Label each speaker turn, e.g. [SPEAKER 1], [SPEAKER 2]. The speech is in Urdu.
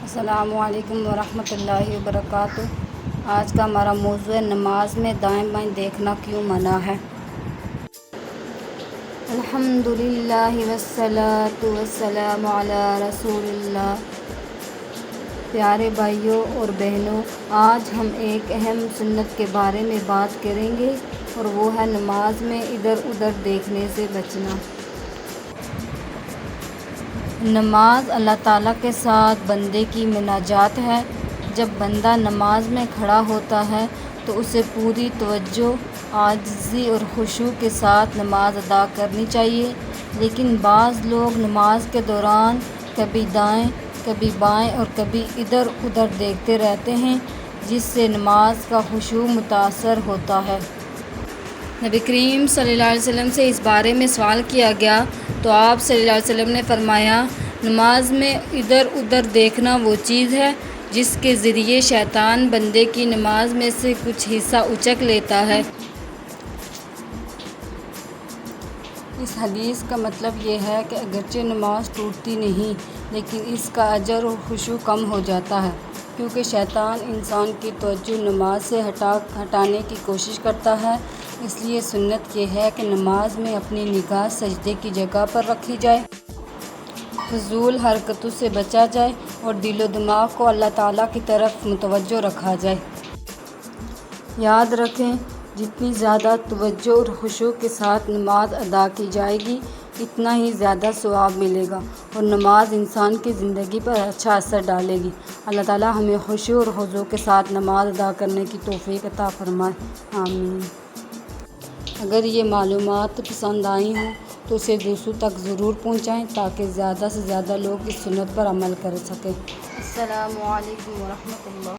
[SPEAKER 1] السلام علیکم ورحمۃ اللہ وبرکاتہ۔ آج کا ہمارا موضوع ہے نماز میں دائیں بائیں دیکھنا کیوں منع ہے۔ الحمدللہ والصلاۃ والسلام علی رسول اللہ۔ پیارے بھائیوں اور بہنوں، آج ہم ایک اہم سنت کے بارے میں بات کریں گے اور وہ ہے نماز میں ادھر ادھر دیکھنے سے بچنا۔ نماز اللہ تعالیٰ کے ساتھ بندے کی مناجات ہے۔ جب بندہ نماز میں کھڑا ہوتا ہے تو اسے پوری توجہ، عاجزی اور خشوع کے ساتھ نماز ادا کرنی چاہیے، لیکن بعض لوگ نماز کے دوران کبھی دائیں، کبھی بائیں اور کبھی ادھر ادھر دیکھتے رہتے ہیں، جس سے نماز کا خشوع متاثر ہوتا ہے۔ نبی کریم صلی اللہ علیہ وسلم سے اس بارے میں سوال کیا گیا تو آپ صلی اللہ علیہ وسلم نے فرمایا، نماز میں ادھر ادھر دیکھنا وہ چیز ہے جس کے ذریعے شیطان بندے کی نماز میں سے کچھ حصہ اچک لیتا ہے۔ اس حدیث کا مطلب یہ ہے کہ اگرچہ نماز ٹوٹتی نہیں، لیکن اس کا اجر اور خشوع کم ہو جاتا ہے، کیونکہ شیطان انسان کی توجہ نماز سے ہٹانے کی کوشش کرتا ہے۔ اس لیے سنت یہ ہے کہ نماز میں اپنی نگاہ سجدے کی جگہ پر رکھی جائے، فضول حرکتوں سے بچا جائے اور دل و دماغ کو اللہ تعالیٰ کی طرف متوجہ رکھا جائے۔ یاد رکھیں، جتنی زیادہ توجہ اور خشوع کے ساتھ نماز ادا کی جائے گی، اتنا ہی زیادہ ثواب ملے گا اور نماز انسان کی زندگی پر اچھا اثر ڈالے گی۔ اللہ تعالیٰ ہمیں خشوع اور خضوع کے ساتھ نماز ادا کرنے کی توفیق عطا فرمائے، آمین۔ اگر یہ معلومات پسند آئی ہوں تو اسے دوسروں تک ضرور پہنچائیں تاکہ زیادہ سے زیادہ لوگ اس سنت پر عمل کر سکیں۔ السلام علیکم ورحمۃ اللہ۔